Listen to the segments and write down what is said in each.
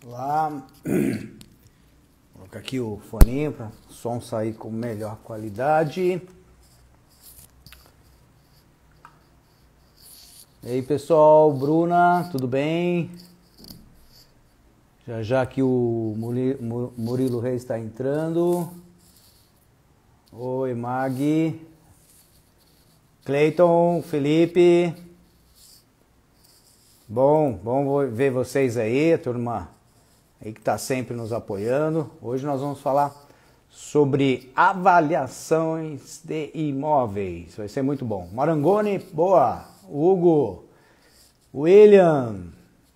Lá, colocar aqui o foninho para o som sair com melhor qualidade. E aí pessoal, Bruna, tudo bem? Já já que o Murilo Reis está entrando. Oi, Magui. Cleiton, Felipe. Bom ver vocês aí, a turma aí que está sempre nos apoiando. Hoje nós vamos falar sobre avaliações de imóveis. Vai ser muito bom. Marangoni, boa. Hugo, William,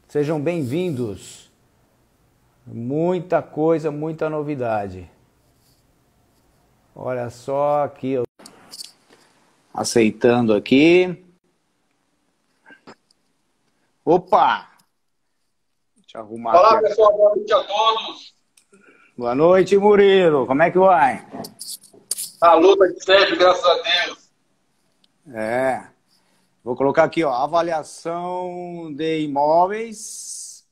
sejam bem-vindos. Muita coisa, muita novidade. Olha só aqui, eu aceitando aqui. Opa! Deixa eu arrumar Olá, aqui. pessoal. Boa noite a todos. Boa noite, Murilo. Como é que vai? A luta de sempre, graças a Deus. Vou colocar aqui, ó, avaliação de imóveis.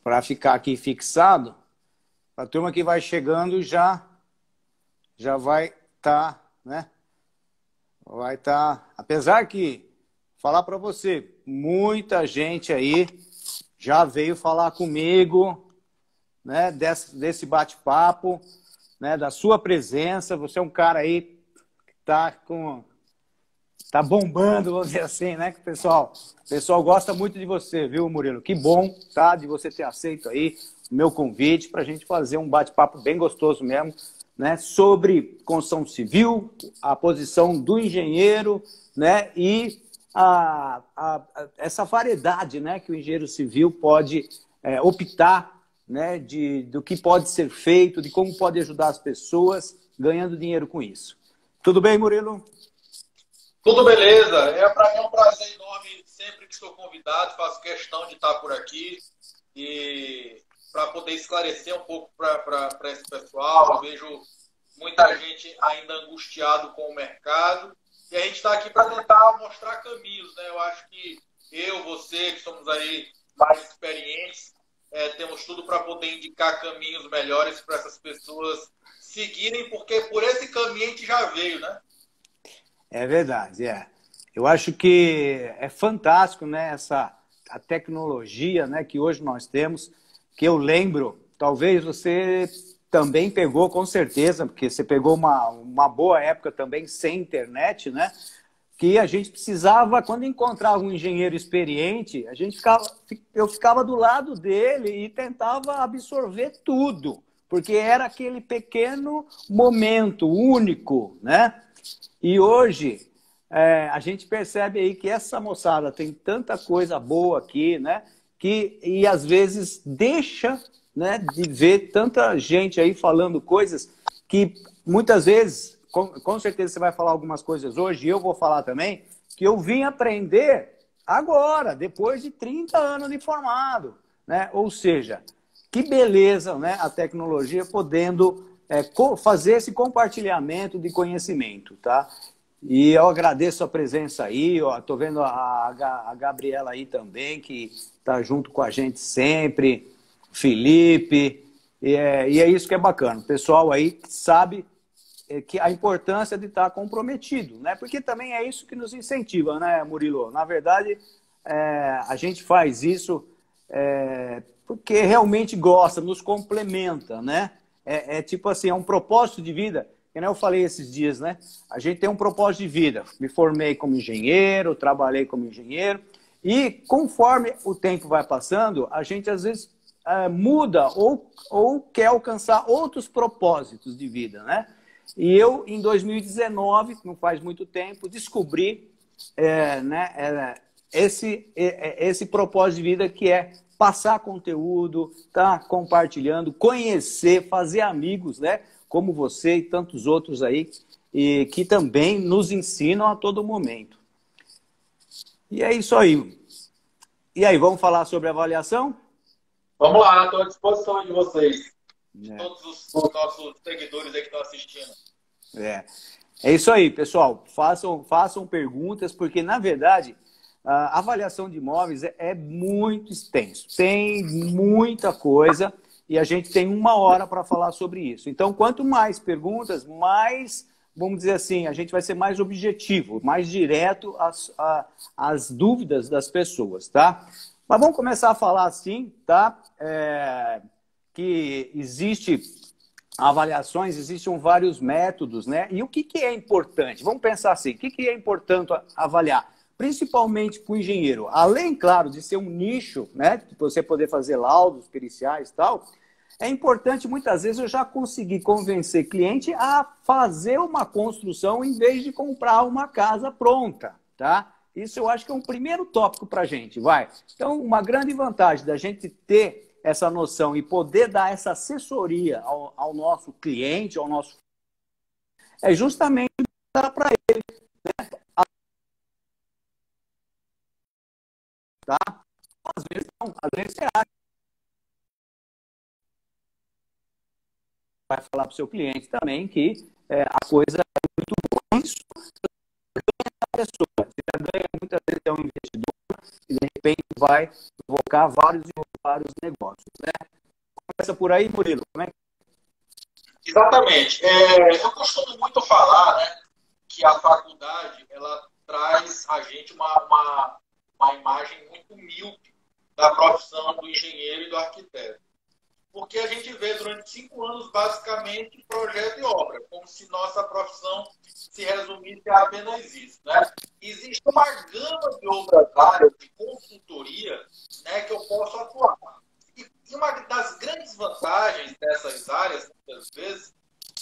Para ficar aqui fixado, a turma que vai chegando já vai estar, né? Vai estar, apesar que, falar para você, muita gente aí já veio falar comigo, né, desse bate-papo, né, da sua presença. Você é um cara aí que tá bombando, vamos dizer assim, né, que o pessoal gosta muito de você, viu, Murilo? Que bom, tá, de você ter aceito aí o meu convite para a gente fazer um bate-papo bem gostoso mesmo, né, sobre construção civil, a posição do engenheiro, né, e essa variedade, né, que o engenheiro civil pode optar, né, do que pode ser feito, de como pode ajudar as pessoas ganhando dinheiro com isso. Tudo bem, Murilo? Tudo beleza. Para mim é um prazer enorme sempre que sou convidado, faço questão de estar por aqui e para poder esclarecer um pouco para esse pessoal. Eu vejo muita gente ainda angustiado com o mercado e a gente está aqui para tentar mostrar caminhos, né? Eu acho que você, que somos aí mais experientes, temos tudo para poder indicar caminhos melhores para essas pessoas seguirem, porque por esse caminho a gente já veio, né? É verdade, Eu acho que é fantástico, né, a tecnologia, né, que hoje nós temos, que eu lembro, talvez você também pegou, com certeza, porque você pegou uma boa época também sem internet, né, que a gente precisava, quando encontrava um engenheiro experiente, eu ficava do lado dele e tentava absorver tudo, porque era aquele pequeno momento único, né? E hoje a gente percebe aí que essa moçada tem tanta coisa boa aqui, né? E às vezes deixa, né, de ver tanta gente aí falando coisas que muitas vezes, com certeza você vai falar algumas coisas hoje, e eu vou falar também, que eu vim aprender agora, depois de 30 anos de formado, né? Ou seja, que beleza, né? A tecnologia podendo fazer esse compartilhamento de conhecimento, tá? E eu agradeço a presença aí, ó, tô vendo a Gabriela aí também, que tá junto com a gente sempre, Felipe, e é isso que é bacana. O pessoal aí que sabe que a importância de estar comprometido, né? Porque também é isso que nos incentiva, né, Murilo? Na verdade, a gente faz isso porque realmente gosta, nos complementa, né? Tipo assim, é um propósito de vida, que nem eu falei esses dias, né? A gente tem um propósito de vida. Me formei como engenheiro, trabalhei como engenheiro, e conforme o tempo vai passando, a gente às vezes muda ou quer alcançar outros propósitos de vida, né? E eu, em 2019, não faz muito tempo, descobri esse propósito de vida, que é passar conteúdo, tá compartilhando, conhecer, fazer amigos, né? Como você e tantos outros aí, e que também nos ensinam a todo momento. E é isso aí. E aí, vamos falar sobre avaliação? Vamos lá, estou à disposição de vocês, de todos os nossos seguidores aí que estão assistindo. É isso aí, pessoal. Façam perguntas, porque, na verdade, a avaliação de imóveis é muito extenso. Tem muita coisa e a gente tem 1 hora para falar sobre isso. Então, quanto mais perguntas, mais, vamos dizer assim, a gente vai ser mais objetivo, mais direto às dúvidas das pessoas, tá? Mas vamos começar a falar assim, tá? Que existe avaliações, existem vários métodos, né? E o que é importante? Vamos pensar assim, o que é importante avaliar? Principalmente para o engenheiro, além, claro, de ser um nicho, né? De você poder fazer laudos periciais e tal, é importante, muitas vezes, eu já conseguir convencer cliente a fazer uma construção em vez de comprar uma casa pronta, tá? Isso eu acho que é um primeiro tópico para a gente, vai. Então, uma grande vantagem da gente ter essa noção e poder dar essa assessoria ao nosso cliente, ao nosso... é justamente dar para ele, né? Tá? Às vezes não, às vezes você acha. Vai falar para o seu cliente também que a coisa é muito boa. Isso ganha a pessoa. Você já ganha, muitas vezes, é um investidor e, de repente, vai provocar vários e vários negócios, né? Começa por aí, Murilo. Como é que... Exatamente. Eu costumo muito falar, né, que a faculdade ela traz a gente uma imagem muito míope da profissão do engenheiro e do arquiteto. Porque a gente vê durante 5 anos, basicamente, projeto e obra, como se nossa profissão se resumisse a apenas isso, né? Existe uma gama de outras áreas de consultoria, né, que eu posso atuar. E uma das grandes vantagens dessas áreas, muitas vezes,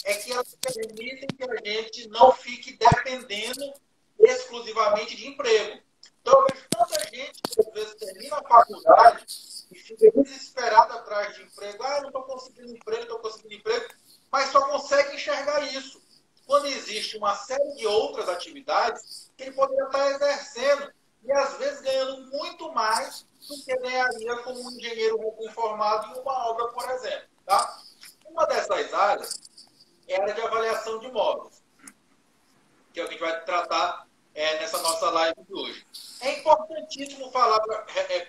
é que elas permitem que a gente não fique dependendo exclusivamente de emprego. Então, eu vejo tanta gente que às vezes termina a faculdade e fica desesperado atrás de emprego. Ah, não estou conseguindo emprego, estou conseguindo emprego, mas só consegue enxergar isso quando existe uma série de outras atividades que ele poderia estar exercendo e às vezes ganhando muito mais do que ganharia como um engenheiro recém-formado em uma obra, por exemplo. Tá? Uma dessas áreas é a área de avaliação de imóveis, que é o que a gente vai tratar nessa nossa live de hoje. É importantíssimo falar,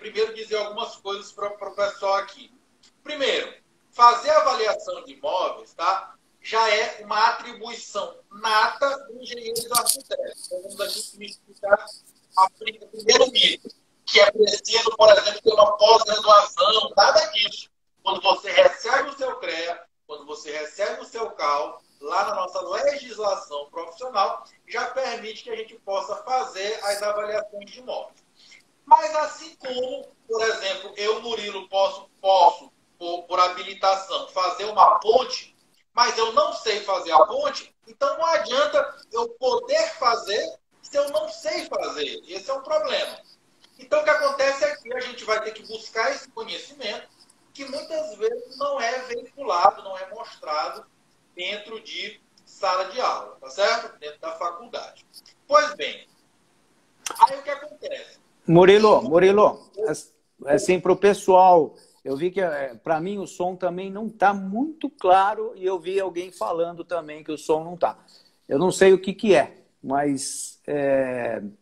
primeiro dizer algumas coisas para o pessoal aqui. Primeiro, fazer avaliação de imóveis, tá? Já é uma atribuição nata do engenheiro e do arquiteto. Então, vamos aqui explicar o primeiro mito, que é preciso, por exemplo, ter uma pós-graduação, nada disso. Quando você recebe o seu CREA, quando você recebe o seu CAL, lá na nossa legislação profissional, já permite que a gente possa fazer as avaliações de imóveis. Mas assim como, por exemplo, eu, Murilo, posso por habilitação, fazer uma ponte, mas eu não sei fazer a ponte, então não adianta eu poder fazer se eu não sei fazer. Esse é um problema. Então, o que acontece é que a gente vai ter que buscar esse conhecimento que muitas vezes não é veiculado, não é mostrado dentro de sala de aula, tá certo? Dentro da faculdade. Pois bem, aí o que acontece? Murilo, assim, para o pessoal, eu vi que, para mim, o som também não está muito claro e eu vi alguém falando também que o som não está. Eu não sei o que é, mas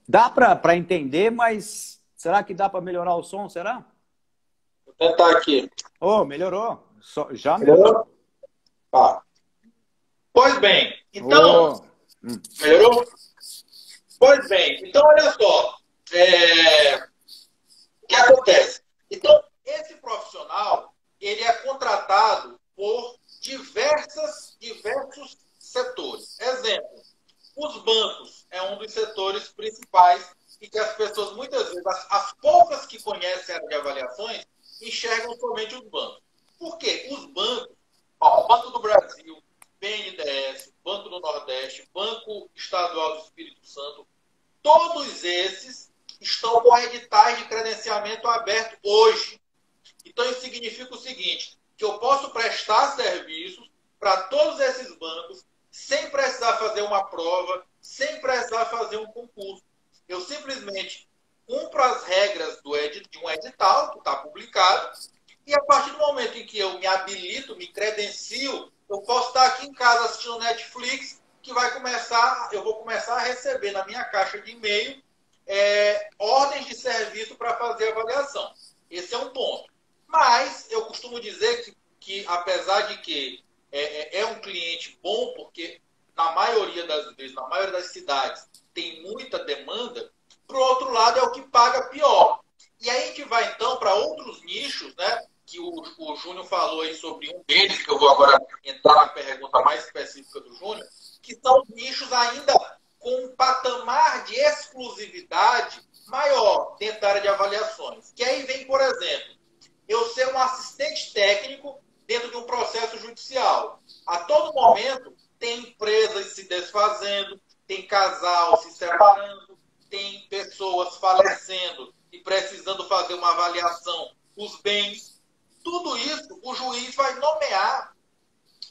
dá para entender, mas será que dá para melhorar o som, será? Vou tentar aqui. Oh, melhorou. Já melhorou. Tá. Pois bem, então... Melhorou? Pois bem, então olha só. O que acontece? Então, esse profissional, ele é contratado por diversos setores. Exemplo, os bancos é um dos setores principais e que as pessoas, muitas vezes, as poucas que conhecem a área de avaliações, enxergam somente os bancos. Por quê? Os bancos, o Banco do Brasil, BNDES, Banco do Nordeste, Banco Estadual do Espírito Santo, todos esses estão com editais de credenciamento aberto hoje. Então, isso significa o seguinte, que eu posso prestar serviços para todos esses bancos sem precisar fazer uma prova, sem precisar fazer um concurso. Eu simplesmente cumpro as regras de um edital que está publicado e a partir do momento em que eu me habilito, me credencio, eu posso estar aqui em casa assistindo Netflix, que eu vou começar a receber na minha caixa de e-mail ordens de serviço para fazer avaliação. Esse é um ponto. Mas eu costumo dizer que apesar de que é um cliente bom, porque na maioria das vezes, na maioria das cidades, tem muita demanda, por outro lado é o que paga pior. E aí a gente vai então para outros nichos, né? Que o Júnior falou aí sobre um deles, que eu vou agora entrar na pergunta mais específica do Júnior, que são nichos ainda com um patamar de exclusividade maior dentro da área de avaliações. Que aí vem, por exemplo, eu ser um assistente técnico dentro de um processo judicial. A todo momento tem empresas se desfazendo, tem casal se separando, tem pessoas falecendo e precisando fazer uma avaliação dos bens. Tudo isso, o juiz vai nomear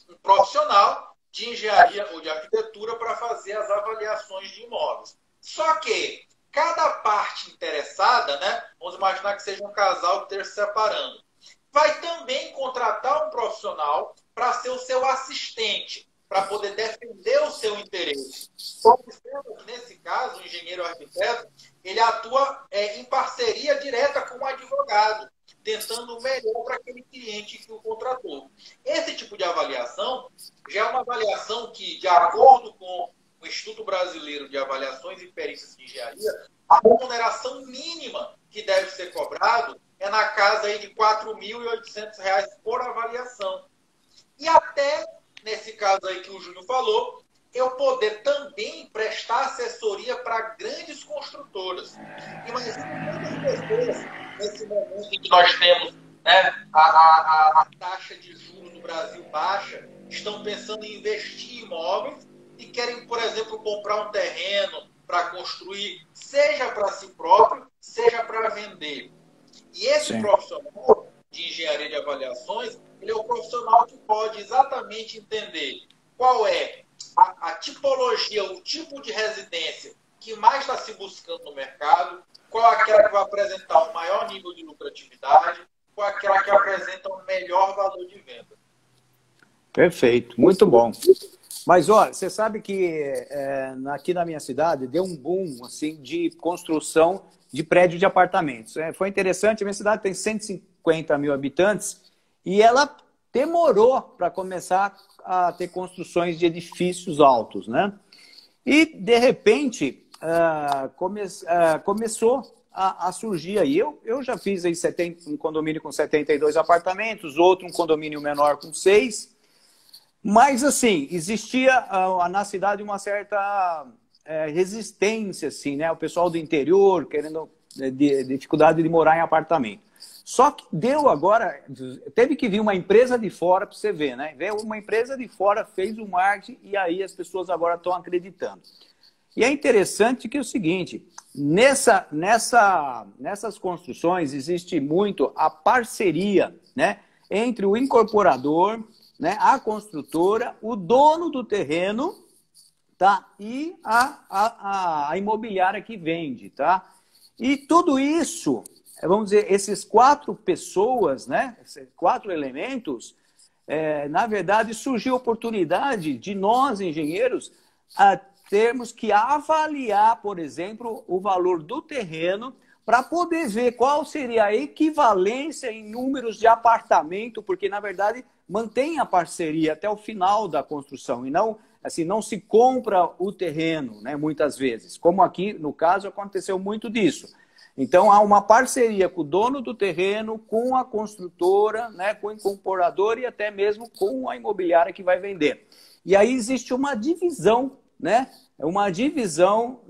um profissional de engenharia ou de arquitetura para fazer as avaliações de imóveis. Só que cada parte interessada, né, vamos imaginar que seja um casal que esteja se separando, vai também contratar um profissional para ser o seu assistente, para poder defender o seu interesse. Observa que, nesse caso, o engenheiro arquiteto, ele atua em parceria direta com o advogado, tentando o melhor para aquele cliente que o contratou. Esse tipo de avaliação já é uma avaliação que, de acordo com o Instituto Brasileiro de Avaliações e Perícias de Engenharia, a remuneração mínima que deve ser cobrado é na casa aí de R$ 4.800 por avaliação. E até, nesse caso aí que o Júnior falou, eu poder também prestar assessoria para grandes construtoras. Imagina quantas pessoas, nesse momento em que nós temos, né, a taxa de juros no Brasil baixa, estão pensando em investir em imóveis e querem, por exemplo, comprar um terreno para construir, seja para si próprio, seja para vender. E esse profissional de engenharia de avaliações, ele é o profissional que pode exatamente entender qual é a tipologia, o tipo de residência que mais está se buscando no mercado, qual é aquela que vai apresentar um maior nível de lucratividade, qual é aquela que apresenta um melhor valor de venda. Perfeito, muito bom. Mas, olha, você sabe que aqui na minha cidade deu um boom assim, de construção de prédio de apartamentos. Foi interessante, a minha cidade tem 150 mil habitantes e ela demorou para começar a ter construções de edifícios altos, né? E, de repente, começou a surgir aí. Eu já fiz aí um condomínio com 72 apartamentos, outro um condomínio menor com 6. Mas, assim, existia na cidade uma certa resistência, assim, né? O pessoal do interior querendo dificuldade de morar em apartamento. Só que deu agora, teve que vir uma empresa de fora para você ver, né? Veio uma empresa de fora, fez o marketing e aí as pessoas agora estão acreditando. E é interessante que é o seguinte, nessas construções existe muito a parceria, né? Entre o incorporador, né, a construtora, o dono do terreno, tá? E a imobiliária que vende, tá? E tudo isso, vamos dizer, esses 4 pessoas, né, esses 4 elementos, na verdade, surgiu a oportunidade de nós, engenheiros, termos que avaliar, por exemplo, o valor do terreno para poder ver qual seria a equivalência em números de apartamento, porque, na verdade, mantém a parceria até o final da construção e não, assim, não se compra o terreno, né, muitas vezes. Como aqui, no caso, aconteceu muito disso. Então, há uma parceria com o dono do terreno, com a construtora, né, com o incorporador e até mesmo com a imobiliária que vai vender. E aí existe uma divisão, né, uma divisão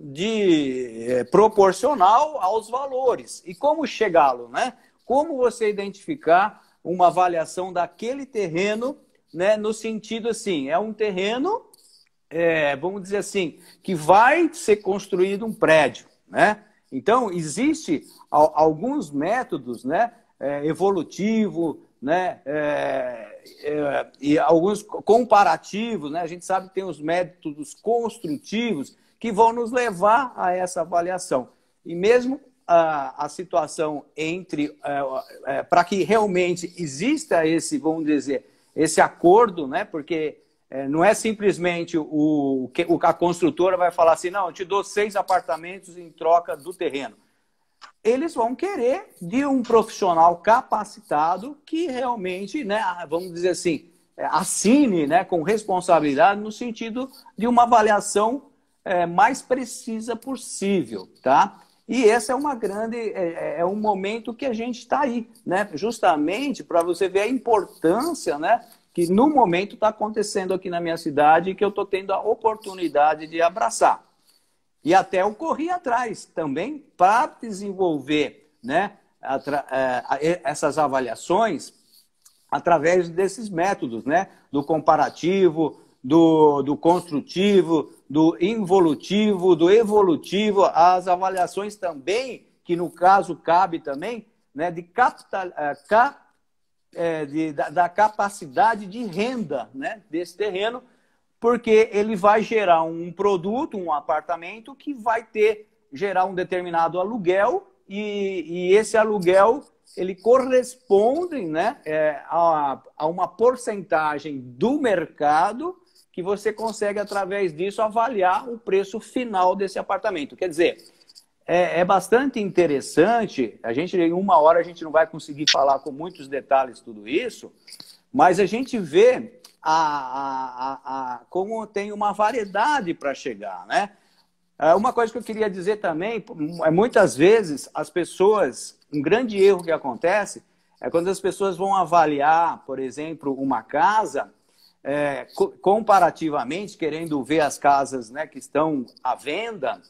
proporcional aos valores. E como chegá-lo, né? Como você identificar uma avaliação daquele terreno, né, no sentido assim, é um terreno, vamos dizer assim, que vai ser construído um prédio, né? Então, existe alguns métodos, né, evolutivo, né, e alguns comparativos, né? A gente sabe que tem os métodos construtivos que vão nos levar a essa avaliação. E mesmo a situação para que realmente exista esse, vamos dizer, esse acordo, né? Porque Não é simplesmente a construtora vai falar assim, não, eu te dou 6 apartamentos em troca do terreno. Eles vão querer de um profissional capacitado que realmente, né, vamos dizer assim, assine, né, com responsabilidade no sentido de uma avaliação mais precisa possível, tá? E esse é uma grande, um momento que a gente está aí, né? Justamente para você ver a importância, né, que no momento está acontecendo aqui na minha cidade e que eu estou tendo a oportunidade de abraçar. E até eu corri atrás também para desenvolver, né, essas avaliações através desses métodos, né, do comparativo, do construtivo, do involutivo, do evolutivo, as avaliações também, que no caso cabe também, né, da capacidade de renda, né, desse terreno, porque ele vai gerar um produto, um apartamento, que vai gerar um determinado aluguel, e esse aluguel ele corresponde, né, a uma porcentagem do mercado que você consegue, através disso, avaliar o preço final desse apartamento. Quer dizer, é bastante interessante, em 1 hora a gente não vai conseguir falar com muitos detalhes tudo isso, mas a gente vê como tem uma variedade para chegar, né? Uma coisa que eu queria dizer também, muitas vezes as pessoas, um grande erro que acontece é quando as pessoas vão avaliar, por exemplo, uma casa, comparativamente, querendo ver as casas, né, que estão à venda,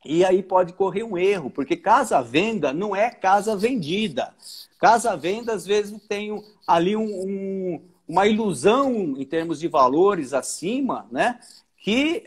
e aí pode correr um erro, porque casa à venda não é casa vendida. Casa à venda, às vezes, tem ali uma ilusão em termos de valores acima, né? Que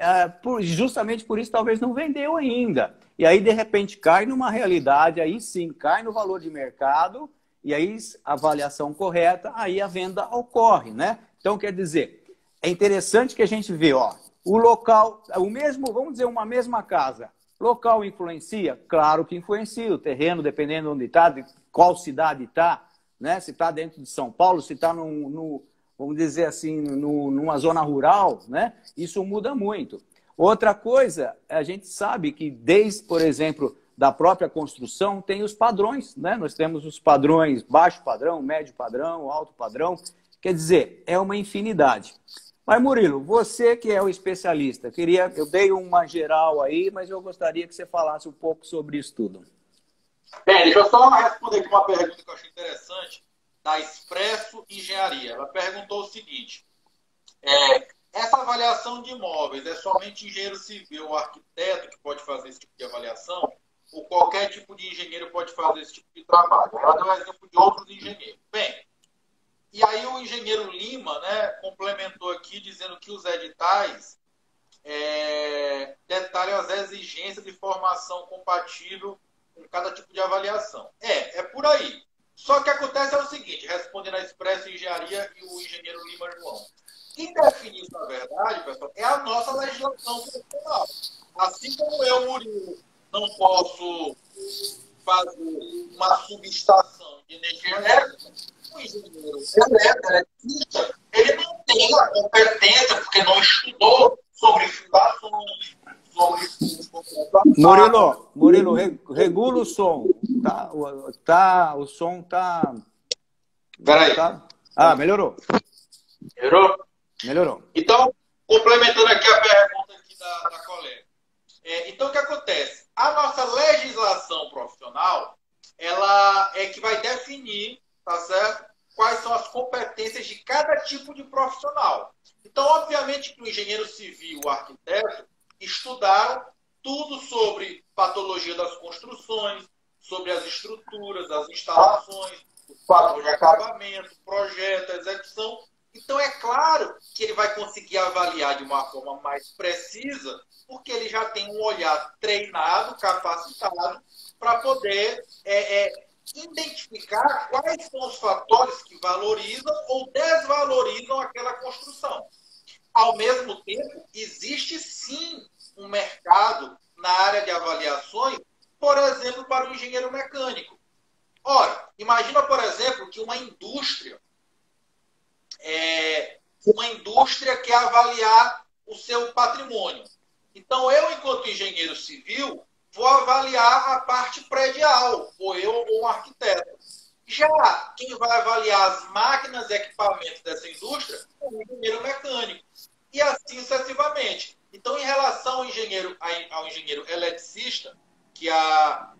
justamente por isso talvez não vendeu ainda. E aí, de repente, cai numa realidade, aí sim, cai no valor de mercado, e aí a avaliação correta, aí a venda ocorre, né? Então, quer dizer, é interessante que a gente vê, ó, o local, vamos dizer, uma mesma casa, local influencia? Claro que influencia, o terreno, dependendo de onde está, de qual cidade está, né? Se está dentro de São Paulo, se está vamos dizer assim, numa zona rural, né? Isso muda muito. Outra coisa, a gente sabe que desde, por exemplo, da própria construção, tem os padrões, né? Nós temos os padrões baixo padrão, médio padrão, alto padrão. Quer dizer, é uma infinidade. Mas, Murilo, você que é o especialista, eu dei uma geral aí, mas eu gostaria que você falasse um pouco sobre isso tudo. Bem, deixa eu só responder aqui uma pergunta que eu achei interessante, da Expresso Engenharia. Ela perguntou o seguinte, essa avaliação de imóveis é somente engenheiro civil ou arquiteto que pode fazer esse tipo de avaliação? Ou qualquer tipo de engenheiro pode fazer esse tipo de trabalho? Ela deu um exemplo de outros engenheiros. Bem, e aí o engenheiro Lima, né, complementou aqui dizendo que os editais detalham as exigências de formação compatível com cada tipo de avaliação. É por aí. Só que acontece o seguinte, respondendo a Expresso Engenharia e o engenheiro Lima João. Quem define isso, na verdade, pessoal, é a nossa legislação profissional. Assim como eu, Murilo, não posso fazer uma subestação de energia elétrica, o engenheiro eletricista, ele não tem a competência, porque não estudou sobre fundações, sobre... Murilo, regula o som. O som tá... Peraí. Melhorou. Melhorou? Melhorou. Então, complementando aqui a pergunta aqui da colega. Então, o que acontece? A nossa legislação profissional, ela é que vai definir, tá certo? Quais são as competências de cada tipo de profissional. Então, obviamente que o engenheiro civil, o arquiteto, estudaram tudo sobre patologia das construções, sobre as estruturas, as instalações, o padrão de acabamento, projeto, execução. Então, é claro que ele vai conseguir avaliar de uma forma mais precisa, porque ele já tem um olhar treinado, capacitado, para poder identificar quais são os fatores que valorizam ou desvalorizam aquela construção. Ao mesmo tempo, existe sim um mercado na área de avaliações, por exemplo, para o engenheiro mecânico. Ora, imagina, por exemplo, que uma indústria uma indústria quer avaliar o seu patrimônio. Então, eu, enquanto engenheiro civil, vou avaliar a parte predial, ou eu ou um arquiteto. Já quem vai avaliar as máquinas e equipamentos dessa indústria é o engenheiro mecânico. E assim sucessivamente. Então, em relação ao engenheiro eletricista, que a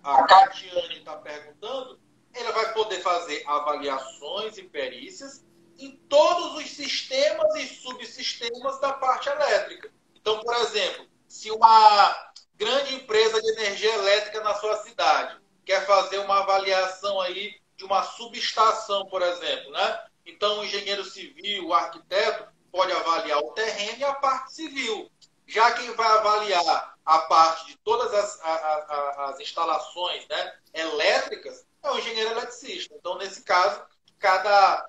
Catiane está perguntando, ele vai poder fazer avaliações e perícias em todos os sistemas e subsistemas da parte elétrica. Então, por exemplo, se uma grande empresa de energia elétrica na sua cidade quer fazer uma avaliação aí de uma subestação, por exemplo, né? Então, o engenheiro civil, o arquiteto, pode avaliar o terreno e a parte civil. Já quem vai avaliar a parte de todas as instalações, né, elétricas é o engenheiro eletricista. Então, nesse caso, cada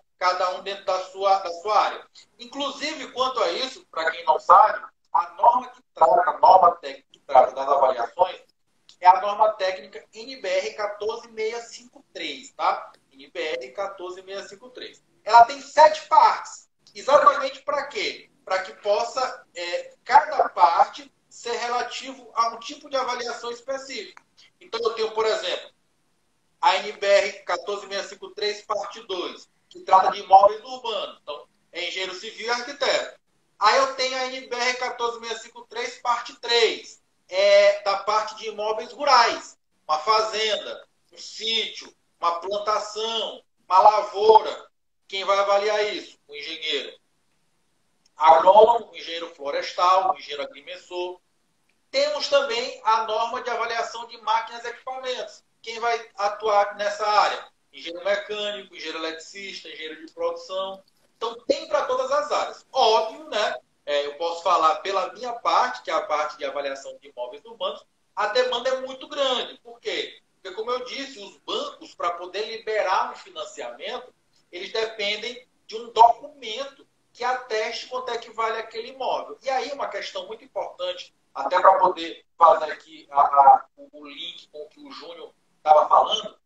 um dentro da sua área. Inclusive, quanto a isso, para quem não sabe, a norma técnica que trata das avaliações é a norma técnica NBR 14653, tá? NBR 14653. Ela tem 7 partes. Exatamente para quê? Para que possa, cada parte, ser relativo a um tipo de avaliação específica. Então, eu tenho, por exemplo, a NBR 14653, parte 2, que trata de imóveis urbanos. Então, é engenheiro civil e arquiteto. Aí eu tenho a NBR 14653, parte 3, da parte de imóveis rurais. Uma fazenda, um sítio, uma plantação, uma lavoura. Quem vai avaliar isso? O engenheiro agrônomo, o engenheiro florestal, o engenheiro agrimensor. Temos também a norma de avaliação de máquinas e equipamentos. Quem vai atuar nessa área? Engenheiro mecânico, engenheiro eletricista, engenheiro de produção. Então, tem para todas as áreas. Óbvio, né? Eu posso falar pela minha parte, que é a parte de avaliação de imóveis urbanos, a demanda é muito grande. Por quê? Porque, como eu disse, os bancos, para poder liberar um financiamento, eles dependem de um documento que ateste quanto é que vale aquele imóvel. E aí, uma questão muito importante, até para poder fazer aqui o link com o que o Júnior estava falando,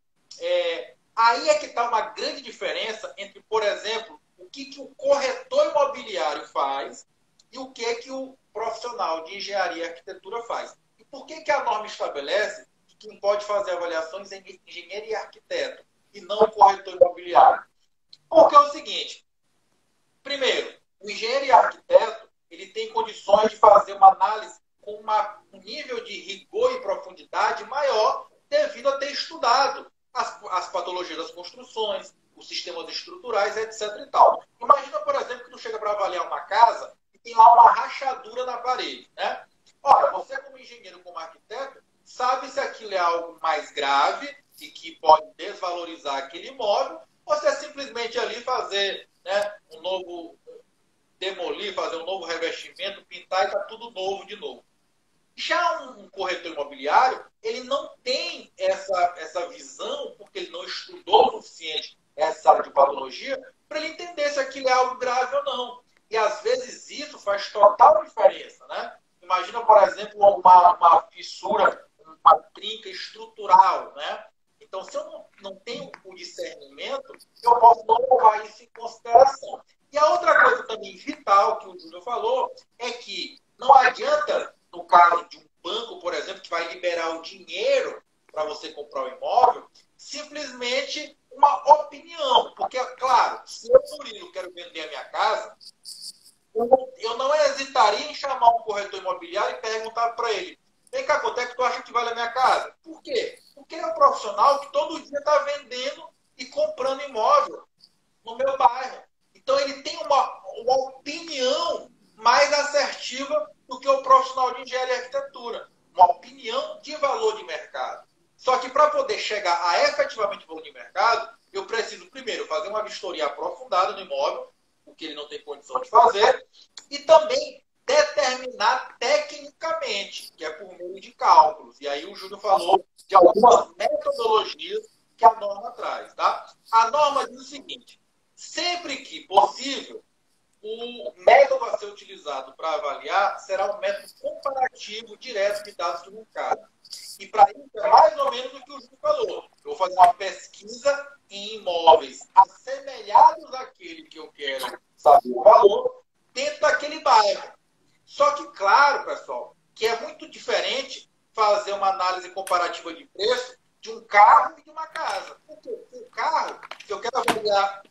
aí é que está uma grande diferença entre, por exemplo, o que o corretor imobiliário faz e o que o profissional de engenharia e arquitetura faz. E por que a norma estabelece que quem pode fazer avaliações é engenheiro e arquiteto e não o corretor imobiliário? Porque é o seguinte, primeiro, o engenheiro e arquiteto ele tem condições de fazer uma análise com um nível de rigor e profundidade maior devido a ter estudado as patologias das construções, os sistemas estruturais, etc. e tal. Imagina, por exemplo, que tu chega para avaliar uma casa e tem lá uma rachadura na parede, né? Ora, você como engenheiro, como arquiteto, sabe se aquilo é algo mais grave e que pode desvalorizar aquele imóvel, ou se é simplesmente ali fazer, né, demolir, fazer um novo revestimento, pintar e está tudo novo de novo. Já um corretor imobiliário, ele não tem essa visão, porque ele não estudou o suficiente essa área de patologia, para ele entender se aquilo é algo grave ou não. E às vezes isso faz total diferença, né? Imagina, por exemplo, uma fissura, uma trinca estrutural, né? Então, se eu não tenho o discernimento, eu posso não levar isso em consideração. E a outra coisa também vital que o Júnior falou é que não adianta, no caso de um banco, por exemplo, que vai liberar o dinheiro para você comprar o imóvel, simplesmente uma opinião. Porque, claro, se eu, Murilo, quero vender a minha casa, eu não hesitaria em chamar um corretor imobiliário e perguntar para ele: vem cá, quanto é que tu acha que vale a minha casa? Por quê? Porque ele é um profissional que todo dia está vendendo e comprando imóvel no meu bairro. Então, ele tem uma opinião mais assertiva do que o profissional de engenharia e arquitetura. Uma opinião de valor de mercado. Só que para poder chegar a efetivamente valor de mercado, eu preciso primeiro fazer uma vistoria aprofundada no imóvel, o que ele não tem condição de fazer, e também determinar tecnicamente, que é por meio de cálculos. E aí o Júnior falou de algumas metodologias que a norma traz. Tá? A norma diz o seguinte: sempre que possível, o método a ser utilizado para avaliar será um método comparativo direto de dados do mercado. E para isso é mais ou menos o que o Júlio falou. Eu vou fazer uma pesquisa em imóveis assemelhados àquele que eu quero saber o valor dentro daquele bairro. Só que, claro, pessoal, que é muito diferente fazer uma análise comparativa de preço de um carro e de uma casa. Porque o carro, se eu quero avaliar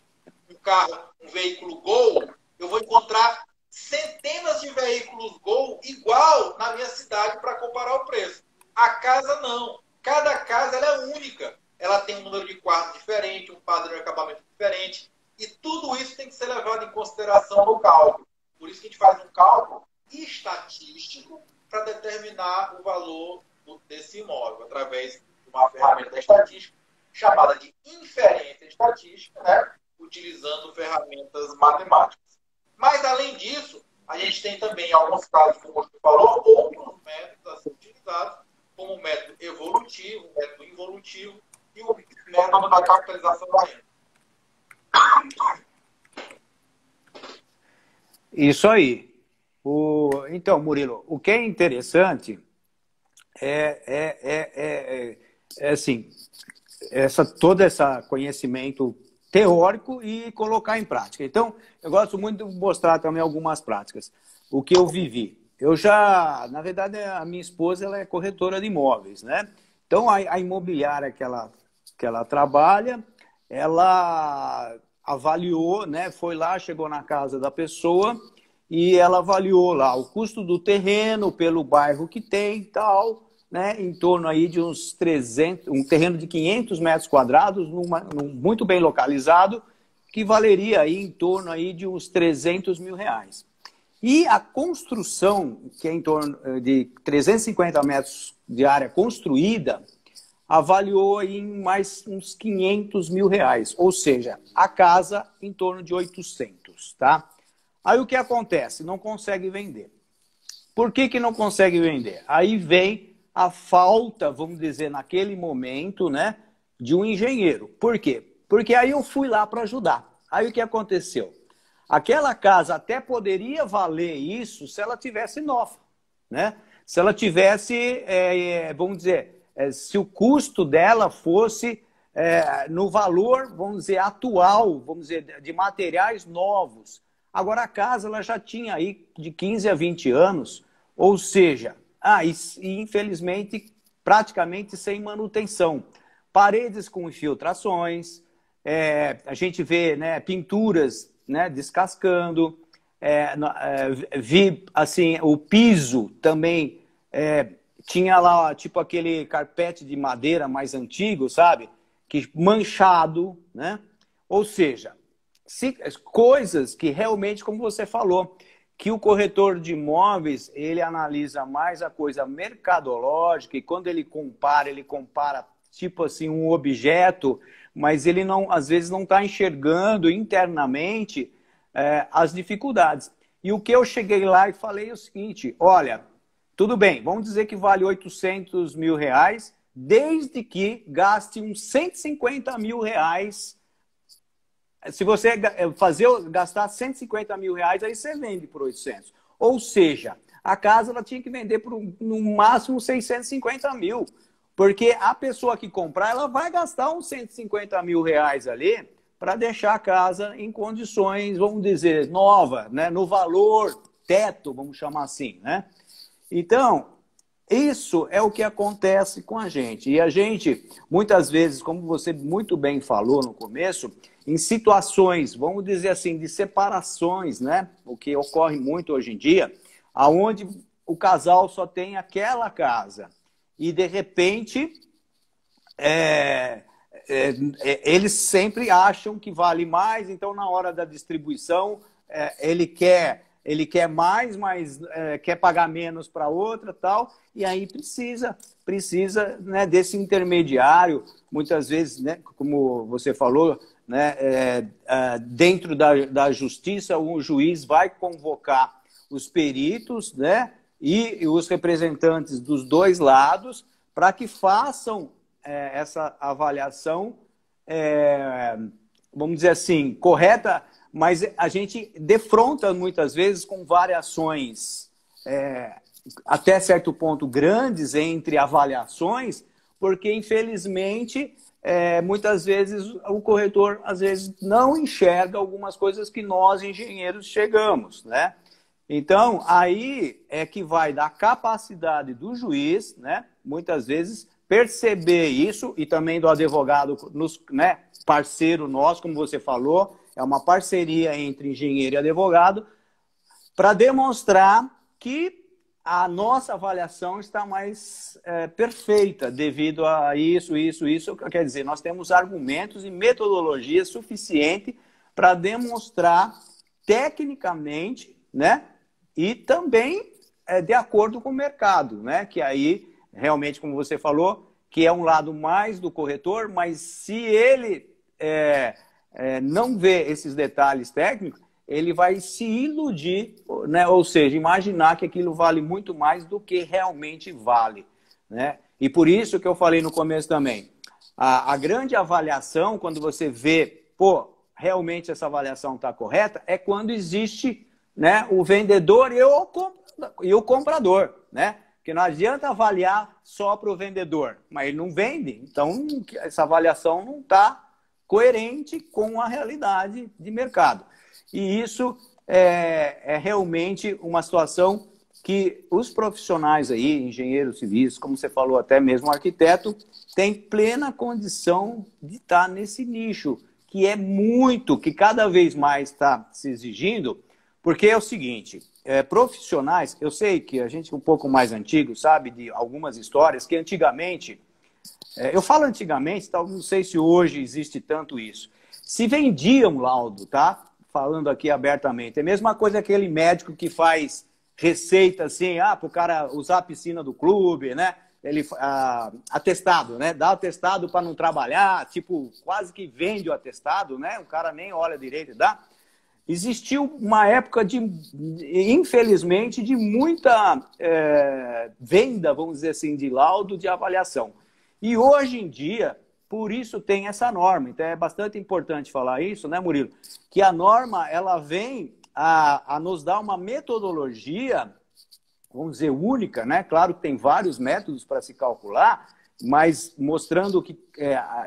um carro, um veículo Gol, eu vou encontrar centenas de veículos Gol igual na minha cidade para comparar o preço. A casa não. Cada casa ela é única. Ela tem um número de quartos diferente, um padrão de acabamento diferente. E tudo isso tem que ser levado em consideração no cálculo. Por isso que a gente faz um cálculo estatístico para determinar o valor desse imóvel, através de uma ferramenta estatística chamada de inferência estatística, né? Utilizando ferramentas matemáticas. Mas, além disso, a gente tem também, em alguns casos, como você falou, outros métodos a ser utilizados, como o método evolutivo, o método involutivo e o método da capitalização da renda. Isso aí. Então, Murilo, o que é interessante assim, todo esse conhecimento teórico e colocar em prática. Então, eu gosto muito de mostrar também algumas práticas. O que eu vivi. Na verdade, a minha esposa ela é corretora de imóveis, né? Então, a imobiliária que ela trabalha, ela avaliou, né? Foi lá, chegou na casa da pessoa e ela avaliou lá o custo do terreno pelo bairro que tem e tal, né? Em torno aí de uns 300, um terreno de 500 metros quadrados, muito bem localizado, que valeria aí em torno aí de uns 300 mil reais. E a construção, que é em torno de 350 metros de área construída, avaliou em mais uns 500 mil reais. Ou seja, a casa em torno de 800, tá? Aí o que acontece? Não consegue vender. Por que não consegue vender? Aí vem a falta, vamos dizer, naquele momento, né, de um engenheiro. Por quê? Porque aí eu fui lá para ajudar. Aí o que aconteceu? Aquela casa até poderia valer isso se ela tivesse nova, né? Se ela tivesse, vamos dizer, se o custo dela fosse no valor, vamos dizer, atual, vamos dizer, de materiais novos. Agora a casa ela já tinha aí de 15 a 20 anos, ou seja, e infelizmente praticamente sem manutenção. Paredes com infiltrações, a gente vê, né, pinturas, né, descascando, vi assim, o piso também tinha lá tipo aquele carpete de madeira mais antigo, sabe? Que manchado, né? Ou seja, coisas que realmente, como você falou, que o corretor de imóveis, ele analisa mais a coisa mercadológica e quando ele compara tipo assim um objeto, mas ele não, às vezes não está enxergando internamente as dificuldades. E o que eu cheguei lá e falei é o seguinte, olha, tudo bem, vamos dizer que vale 800 mil reais, desde que gaste uns 150 mil reais. Se você gastar 150 mil reais, aí você vende por 800. Ou seja, a casa ela tinha que vender por no máximo 650 mil. Porque a pessoa que comprar, ela vai gastar uns 150 mil reais ali para deixar a casa em condições, vamos dizer, nova, né? No valor teto, vamos chamar assim, né? Então, isso é o que acontece com a gente. E a gente, muitas vezes, como você muito bem falou no começo, em situações, vamos dizer assim, de separações, né? O que ocorre muito hoje em dia, aonde o casal só tem aquela casa. E, de repente, eles sempre acham que vale mais, então, na hora da distribuição, ele quer mais, mas quer pagar menos para outra, tal, e aí precisa, né, desse intermediário, muitas vezes, né, como você falou, né, dentro da justiça, o juiz vai convocar os peritos, né, e os representantes dos dois lados para que façam essa avaliação, vamos dizer assim, correta, mas a gente defronta muitas vezes com variações até certo ponto grandes entre avaliações, porque infelizmente muitas vezes o corretor às vezes não enxerga algumas coisas que nós engenheiros chegamos, né? Então aí é que vai da capacidade do juiz, né? Muitas vezes perceber isso e também do advogado, né? Parceiro nosso, como você falou, é uma parceria entre engenheiro e advogado para demonstrar que a nossa avaliação está mais perfeita devido a isso. Quer dizer, nós temos argumentos e metodologia suficiente para demonstrar tecnicamente, né? E também de acordo com o mercado, né? Que aí, realmente, como você falou, que é um lado mais do corretor, mas se ele não vê esses detalhes técnicos, ele vai se iludir, né? Ou seja, imaginar que aquilo vale muito mais do que realmente vale, né? E por isso que eu falei no começo também, a grande avaliação, quando você vê, pô, realmente essa avaliação está correta, é quando existe, né, o vendedor e o comprador, né? Porque não adianta avaliar só para o vendedor, mas ele não vende, então essa avaliação não está coerente com a realidade de mercado. E isso é realmente uma situação que os profissionais aí, engenheiros civis, como você falou, até mesmo arquiteto, tem plena condição de estar nesse nicho, que é muito, que cada vez mais está se exigindo, porque é o seguinte, profissionais, eu sei que a gente um pouco mais antigo sabe de algumas histórias que antigamente, eu falo antigamente, não sei se hoje existe tanto isso, se vendia um laudo, tá? Falando aqui abertamente. É a mesma coisa aquele médico que faz receita assim, para o cara usar a piscina do clube, né? Ele, atestado, né? Dá atestado para não trabalhar, tipo, quase que vende o atestado, né? O cara nem olha direito e dá. Existiu uma época, infelizmente, de muita venda, vamos dizer assim, de laudo de avaliação. E hoje em dia, por isso tem essa norma. Então é bastante importante falar isso, né, Murilo? Que a norma, ela vem a nos dar uma metodologia, vamos dizer, única, né? Claro que tem vários métodos para se calcular, mas mostrando que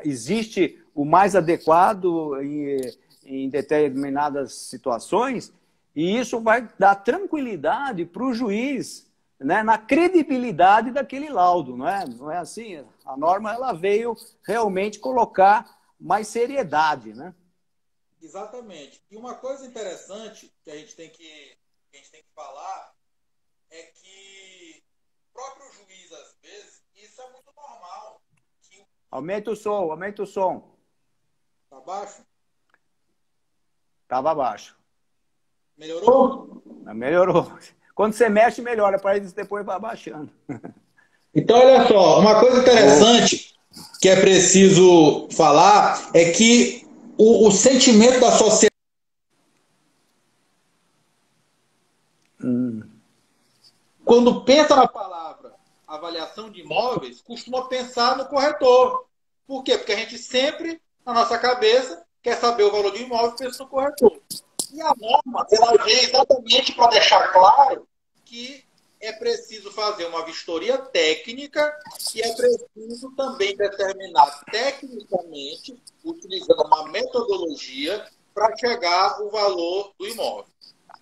existe o mais adequado em determinadas situações, e isso vai dar tranquilidade para o juiz, né, na credibilidade daquele laudo, não é? Não é assim? A norma ela veio realmente colocar mais seriedade, né? Exatamente. E uma coisa interessante que a gente tem que falar é que o próprio juiz, às vezes, isso é muito normal. Aumenta o som, aumenta o som. Tá baixo? Tava baixo. Melhorou? Melhorou. Quando você mexe, melhora, para isso depois vai baixando. Então, olha só, uma coisa interessante que é preciso falar é que o sentimento da sociedade. Quando pensa na palavra avaliação de imóveis, costuma pensar no corretor. Por quê? Porque a gente sempre, na nossa cabeça, quer saber o valor de um imóvel e pensa no corretor. E a norma, ela vem exatamente para deixar claro que é preciso fazer uma vistoria técnica e é preciso também determinar tecnicamente, utilizando uma metodologia, para chegar ao valor do imóvel.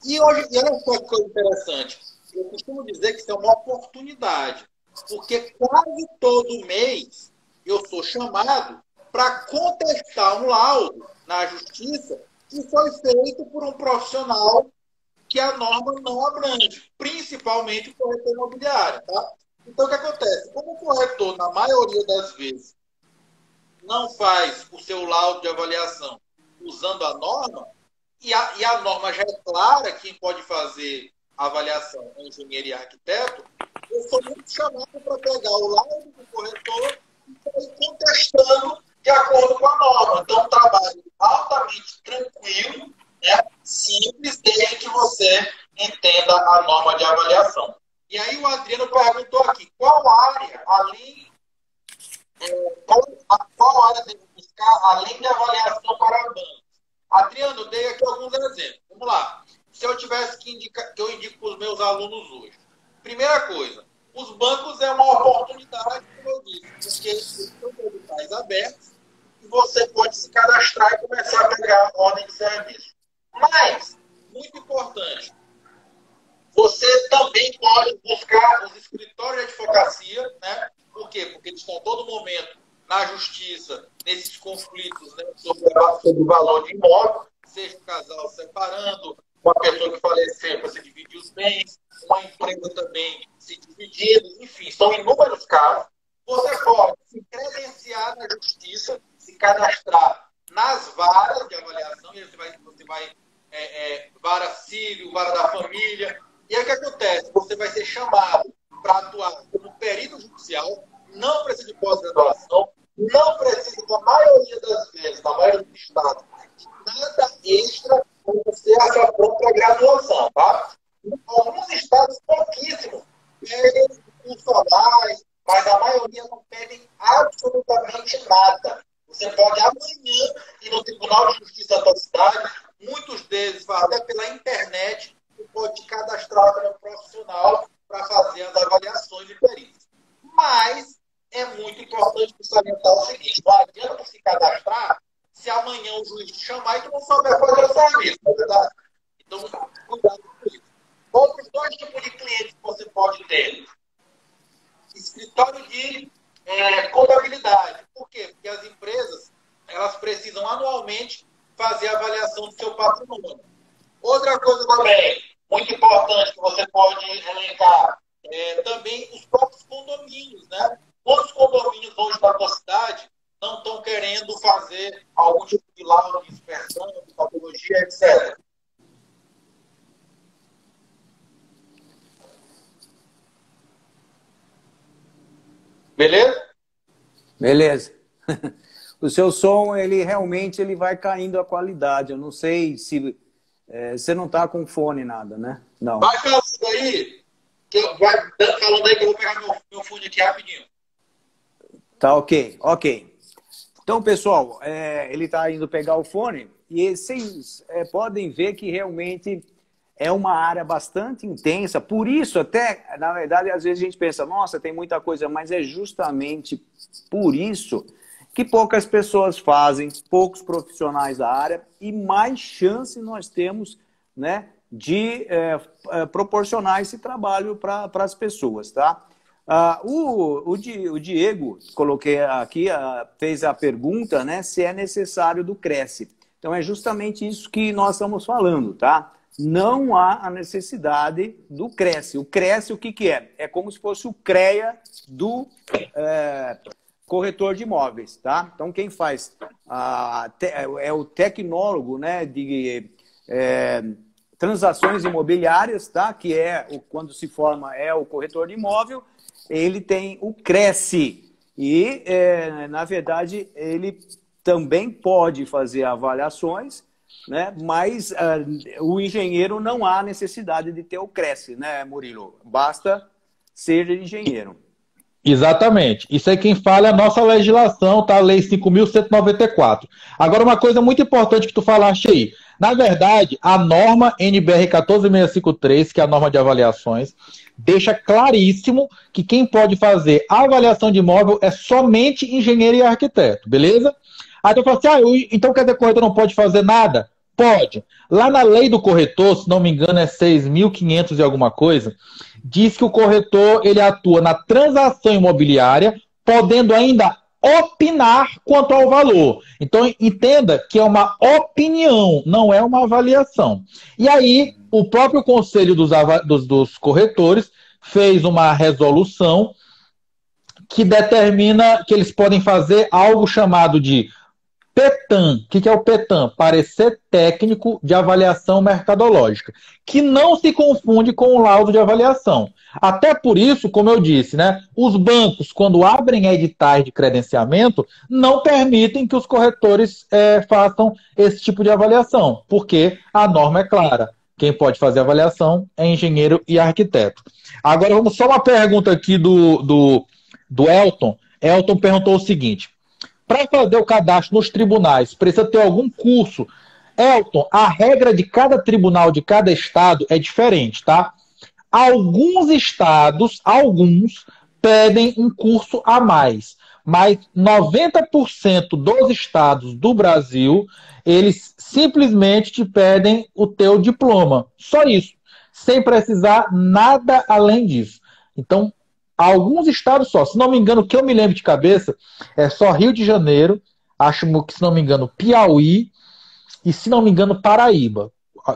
E hoje, e olha só que coisa interessante, eu costumo dizer que isso é uma oportunidade, porque quase todo mês eu sou chamado para contestar um laudo na justiça que foi feito por um profissional que a norma não abrange, principalmente o corretor imobiliário. Tá? Então, o que acontece? Como o corretor, na maioria das vezes, não faz o seu laudo de avaliação usando a norma, e a norma já é clara, quem pode fazer a avaliação é engenheiro e arquiteto, eu sou muito chamado para pegar o laudo do corretor e ir contestando de acordo com a norma. Então, um trabalho altamente tranquilo, né? Simples, desde que você entenda a norma de avaliação. E aí o Adriano perguntou aqui, qual área, qual área deve buscar, além de avaliação para bancos? Adriano, eu dei aqui alguns exemplos. Vamos lá. Se eu tivesse que indicar, que eu indico para os meus alunos hoje. Primeira coisa, os bancos é uma oportunidade, como eu disse, porque eles são capitais abertos estão todo momento na justiça, nesses conflitos, né, sobre o valor de imóvel, seja um casal separando, uma pessoa que faleceu para se dividir os bens, uma empresa também se dividindo, enfim, são inúmeros casos. Você pode se credenciar na justiça, se cadastrar nas varas de avaliação, e você vai vara civil, vara da família, e aí o que acontece? Você vai ser chamado para atuar como perito judicial, não precisa de pós-graduação, não precisa, na maioria das vezes, na maioria dos estados, nada extra para você a sua própria graduação, tá? Alguns estados, pouquíssimos, pedem curso a mais, mas a maioria não pedem absolutamente nada. Você pode amanhã ir no Tribunal de Justiça da cidade, muitos deles, até pela internet, você pode cadastrar como profissional para fazer as avaliações de perícia. Mas é muito importante salientar o seguinte: não adianta se cadastrar se amanhã o juiz te chamar e tu não souber fazer o serviço, não é verdade? Então, cuidado com isso. Outros dois tipos de clientes que você pode ter: escritório de contabilidade. Por quê? Porque as empresas, elas precisam anualmente fazer a avaliação do seu patrimônio. Outra coisa também, muito importante, que você pode elencar, também os próprios condomínios, né? Quantos condomínios hoje na tua cidade não estão querendo fazer algum tipo de laudo de inspeção, de patologia, etc. Beleza? Beleza. O seu som, ele realmente vai caindo a qualidade. Eu não sei se você não está com fone nada, né? Não. Vai falando aí, vai falando aí que eu vou pegar meu fone aqui rapidinho. Tá ok. Então, pessoal, ele está indo pegar o fone e vocês podem ver que realmente é uma área bastante intensa. Por isso, até, na verdade, às vezes a gente pensa, nossa, tem muita coisa, mas é justamente por isso que poucas pessoas fazem, poucos profissionais da área e mais chance nós temos, né, de proporcionar esse trabalho para as pessoas, tá? O Diego, coloquei aqui, fez a pergunta, né, se é necessário do Cresce. Então, é justamente isso que nós estamos falando, tá? Não há a necessidade do Cresce. O Cresce, o que é? É como se fosse o CREA do corretor de imóveis, tá? Então, quem faz é o tecnólogo, né, de transações imobiliárias, tá? Que quando se forma, é o corretor de imóvel. Ele tem o Cresce e, na verdade, ele também pode fazer avaliações, né? Mas o engenheiro não há necessidade de ter o Cresce, né, Murilo? Basta ser engenheiro. Exatamente. Isso aí quem fala é a nossa legislação, tá? A Lei 5.194. Agora, uma coisa muito importante que tu falaste aí. Na verdade, a norma NBR 14653, que é a norma de avaliações, deixa claríssimo que quem pode fazer a avaliação de imóvel é somente engenheiro e arquiteto, beleza? Aí tu fala assim, então quer dizer que o corretor não pode fazer nada? Pode. Lá na lei do corretor, se não me engano é 6.500 e alguma coisa, diz que o corretor ele atua na transação imobiliária, podendo ainda opinar quanto ao valor. Então, entenda que é uma opinião, não é uma avaliação. E aí, o próprio Conselho dos Corretores fez uma resolução que determina que eles podem fazer algo chamado de PETAM. O que é o PETAM? Parecer técnico de avaliação mercadológica, que não se confunde com o laudo de avaliação. Até por isso, como eu disse, né, os bancos, quando abrem editais de credenciamento, não permitem que os corretores façam esse tipo de avaliação, porque a norma é clara. Quem pode fazer avaliação é engenheiro e arquiteto. Agora, vamos só uma pergunta aqui do Elton. Elton perguntou o seguinte: para fazer o cadastro nos tribunais, precisa ter algum curso? Elton, a regra de cada tribunal, de cada estado, é diferente, tá? Alguns estados, pedem um curso a mais, mas 90% dos estados do Brasil, eles simplesmente te pedem o teu diploma. Só isso, sem precisar nada além disso. Então, alguns estados só. Se não me engano, que eu me lembro de cabeça, é só Rio de Janeiro, acho que, se não me engano, Piauí e, se não me engano, Paraíba,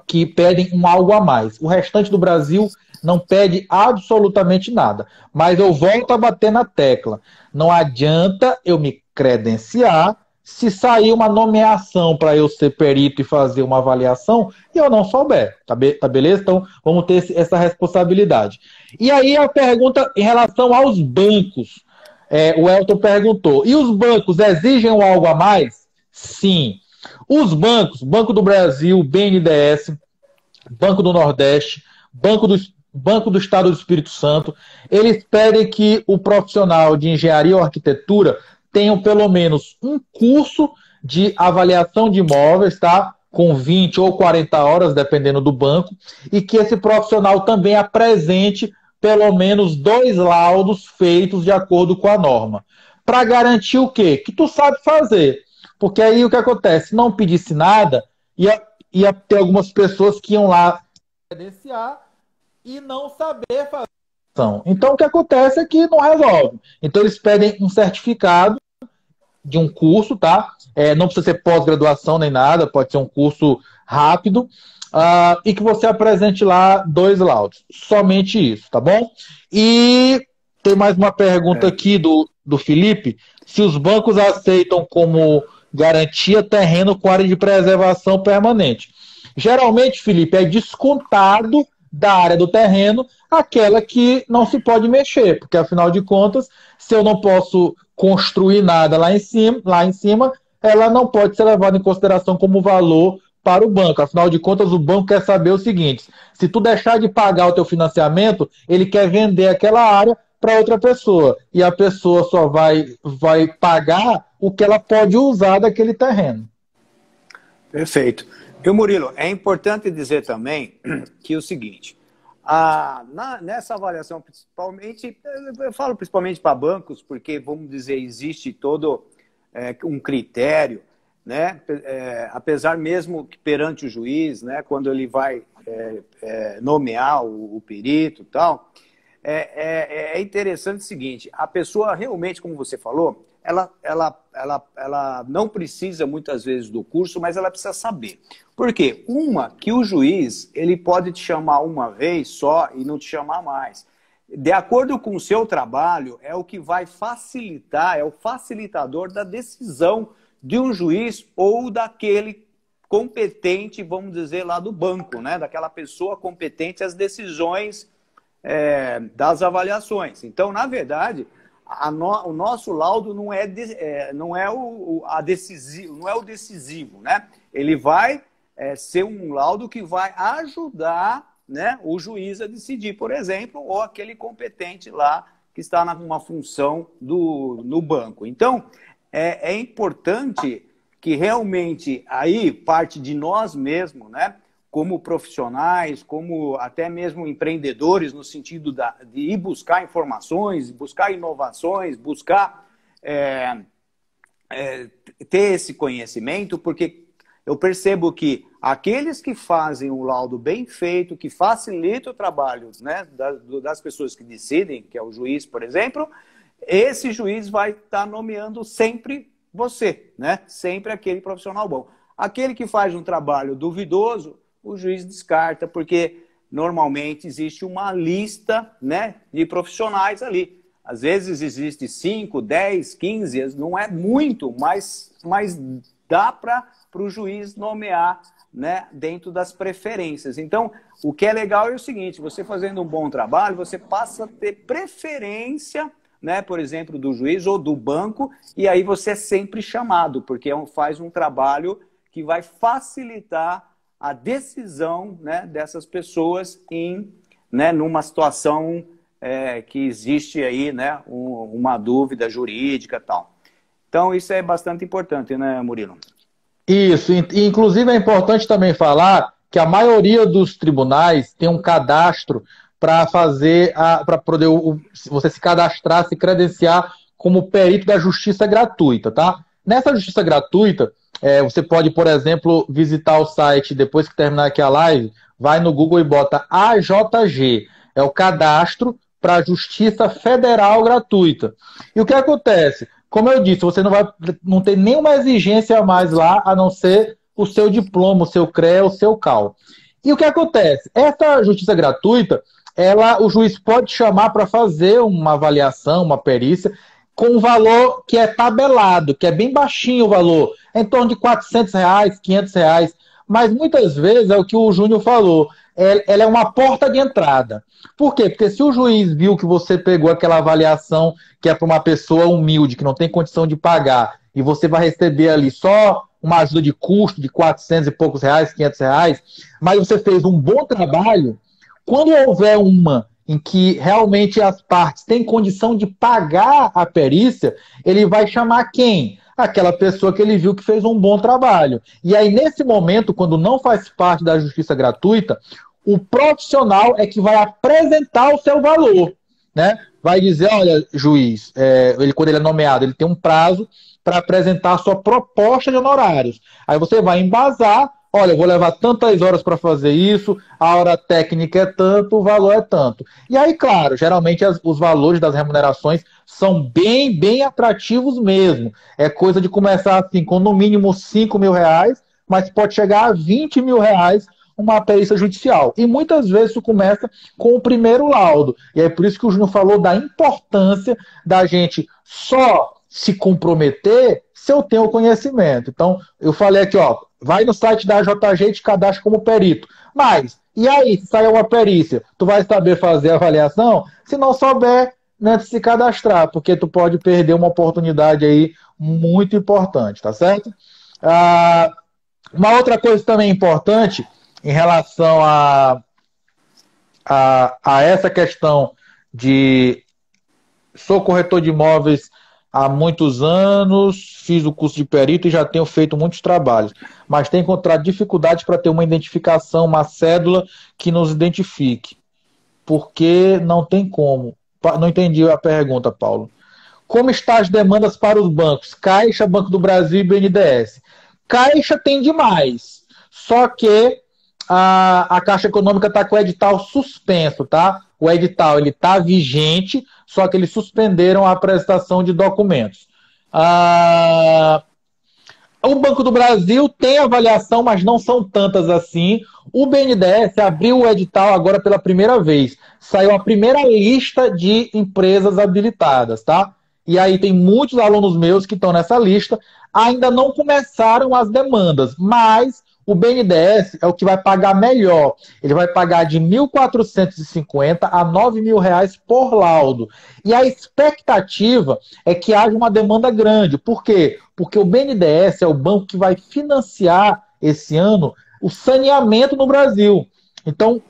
que pedem um algo a mais. O restante do Brasil não pede absolutamente nada. Mas eu volto a bater na tecla. Não adianta eu me credenciar se sair uma nomeação para eu ser perito e fazer uma avaliação e eu não souber, tá beleza? Então, vamos ter essa responsabilidade. E aí a pergunta em relação aos bancos. O Elton perguntou, e os bancos exigem algo a mais? Sim. Os bancos, Banco do Brasil, BNDES, Banco do Nordeste, Banco do Estado do Espírito Santo, eles pedem que o profissional de engenharia ou arquitetura tenham pelo menos um curso de avaliação de imóveis, tá? Com 20 ou 40 horas, dependendo do banco, e que esse profissional também apresente pelo menos 2 laudos feitos de acordo com a norma. Para garantir o quê? Que tu sabe fazer. Porque aí o que acontece? Se não pedisse nada, ia ter algumas pessoas que iam lá credenciar e não saber fazer. Então o que acontece é que não resolve. Então eles pedem um certificado de um curso, tá? Não precisa ser pós-graduação nem nada, pode ser um curso rápido, e que você apresente lá 2 laudos. Somente isso, tá bom? E tem mais uma pergunta aqui do Felipe. Se os bancos aceitam como garantia terreno com área de preservação permanente. Geralmente, Felipe, é descontado da área do terreno aquela que não se pode mexer, porque afinal de contas, se eu não posso construir nada lá em cima, ela não pode ser levada em consideração como valor para o banco. Afinal de contas, o banco quer saber o seguinte: se tu deixar de pagar o teu financiamento, ele quer vender aquela área para outra pessoa, e a pessoa só vai pagar o que ela pode usar daquele terreno. Perfeito. E, Murilo, é importante dizer também que o seguinte, nessa avaliação, principalmente, eu falo principalmente para bancos, porque, vamos dizer, existe todo um critério, né? Apesar mesmo que perante o juiz, né, quando ele vai nomear o perito e tal, é interessante o seguinte, a pessoa realmente, como você falou, ela não precisa muitas vezes do curso, mas ela precisa saber. Por quê? Que o juiz, ele pode te chamar uma vez só e não te chamar mais. De acordo com o seu trabalho, é o que vai facilitar, é o facilitador da decisão de um juiz ou daquele competente, vamos dizer, lá do banco, né? Daquela pessoa competente às decisões das avaliações. Então, na verdade, o nosso laudo não é o decisivo, né? Ele vai ser um laudo que vai ajudar, né, o juiz a decidir, por exemplo, ou aquele competente lá que está numa função no banco. Então, é importante que realmente aí parte de nós mesmos, né, como profissionais, como até mesmo empreendedores, no sentido de ir buscar informações, buscar inovações, buscar ter esse conhecimento, porque eu percebo que aqueles que fazem um laudo bem feito, que facilita o trabalho, né, das pessoas que decidem, que é o juiz, por exemplo, esse juiz vai estar nomeando sempre você, né? Sempre aquele profissional bom. Aquele que faz um trabalho duvidoso, o juiz descarta, porque normalmente existe uma lista, né, de profissionais ali. Às vezes existe 5, 10, 15, não é muito, mas dá para o juiz nomear, né, dentro das preferências. Então, o que é legal é o seguinte, você fazendo um bom trabalho, você passa a ter preferência, né, por exemplo, do juiz ou do banco, e aí você é sempre chamado, porque faz um trabalho que vai facilitar a decisão, né, dessas pessoas numa situação que existe aí, né, uma dúvida jurídica e tal. Então, isso é bastante importante, né, Murilo? Isso, e inclusive é importante também falar que a maioria dos tribunais tem um cadastro para poder você se cadastrar, se credenciar como perito da justiça gratuita, tá? Nessa justiça gratuita, você pode, por exemplo, visitar o site, depois que terminar aqui a live, vai no Google e bota AJG. É o cadastro para a Justiça Federal gratuita. E o que acontece? Como eu disse, você não tem nenhuma exigência a mais lá, a não ser o seu diploma, o seu CREA, o seu CAL. E o que acontece? Essa justiça gratuita, o juiz pode chamar para fazer uma avaliação, uma perícia, com um valor que é tabelado, que é bem baixinho o valor, em torno de R$400, R$500, mas muitas vezes é o que o Júnior falou, ela é uma porta de entrada. Por quê? Porque se o juiz viu que você pegou aquela avaliação que é para uma pessoa humilde, que não tem condição de pagar, e você vai receber ali só uma ajuda de custo de R$400 e poucos, R$500, mas você fez um bom trabalho, quando houver uma em que realmente as partes têm condição de pagar a perícia, ele vai chamar quem? Aquela pessoa que ele viu que fez um bom trabalho. E aí, nesse momento, quando não faz parte da justiça gratuita, o profissional é que vai apresentar o seu valor, né? Vai dizer, olha, juiz, quando ele é nomeado, ele tem um prazo para apresentar a sua proposta de honorários. Aí você vai embasar, olha, eu vou levar tantas horas para fazer isso, a hora técnica é tanto, o valor é tanto. E aí, claro, geralmente os valores das remunerações são bem, bem atrativos mesmo. É coisa de começar assim, com no mínimo R$5.000, mas pode chegar a R$20.000 uma perícia judicial. E muitas vezes isso começa com o primeiro laudo. E é por isso que o Júnior falou da importância da gente só se comprometer se eu tenho o conhecimento. Então, eu falei aqui, ó, vai no site da JG e te cadastra como perito. Mas, e aí, se sair uma perícia, tu vai saber fazer a avaliação? Se não souber, antes de se cadastrar, porque tu pode perder uma oportunidade aí muito importante, tá certo? Uma outra coisa também importante em relação a essa questão de sou corretor de imóveis há muitos anos, fiz o curso de perito e já tenho feito muitos trabalhos, mas tenho encontrado dificuldades para ter uma identificação, uma cédula que nos identifique, porque não tem como. Não entendi a pergunta, Paulo. Como estão as demandas para os bancos? Caixa, Banco do Brasil e BNDES. Caixa tem demais, só que a Caixa Econômica está com o edital suspenso, tá? O edital está vigente, só que eles suspenderam a apresentação de documentos. O Banco do Brasil tem avaliação, mas não são tantas assim. O BNDES abriu o edital agora pela primeira vez. Saiu a primeira lista de empresas habilitadas, tá? E aí tem muitos alunos meus que estão nessa lista. Ainda não começaram as demandas, mas o BNDES é o que vai pagar melhor. Ele vai pagar de R$ 1.450 a R$ 9.000 por laudo. E a expectativa é que haja uma demanda grande. Por quê? Porque o BNDES é o banco que vai financiar esse ano o saneamento no Brasil. Então,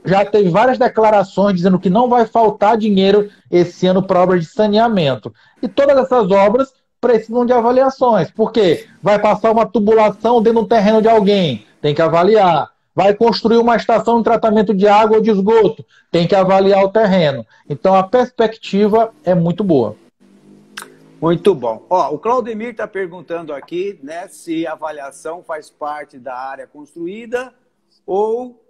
já teve várias declarações dizendo que não vai faltar dinheiro esse ano para obras de saneamento. E todas essas obras precisam de avaliações. Por quê? Vai passar uma tubulação dentro do terreno de alguém, tem que avaliar. Vai construir uma estação de tratamento de água ou de esgoto, tem que avaliar o terreno. Então a perspectiva é muito boa. Muito bom. Ó, o Claudemir está perguntando aqui, né, se a avaliação faz parte da área construída ou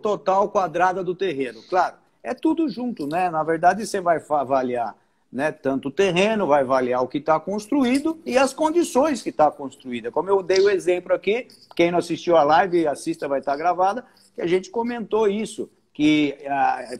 total quadrada do terreno. Claro, é tudo junto, né? Na verdade, você vai avaliar, né, tanto o terreno, vai avaliar o que está construído e as condições que está construída. Como eu dei o exemplo aqui, quem não assistiu a live, assista, vai estar gravada, que a gente comentou isso, que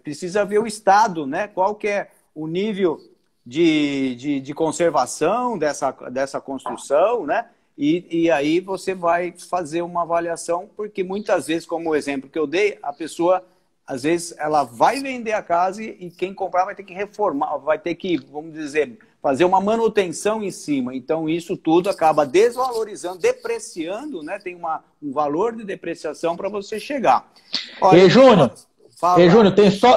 precisa ver o estado, né, qual que é o nível de conservação dessa construção, né, e aí você vai fazer uma avaliação, porque muitas vezes, como o exemplo que eu dei, a pessoa, às vezes, ela vai vender a casa e quem comprar vai ter que reformar, vai ter que, vamos dizer, fazer uma manutenção em cima. Então, isso tudo acaba desvalorizando, depreciando, né? Tem um valor de depreciação para você chegar. Olha, Júnior,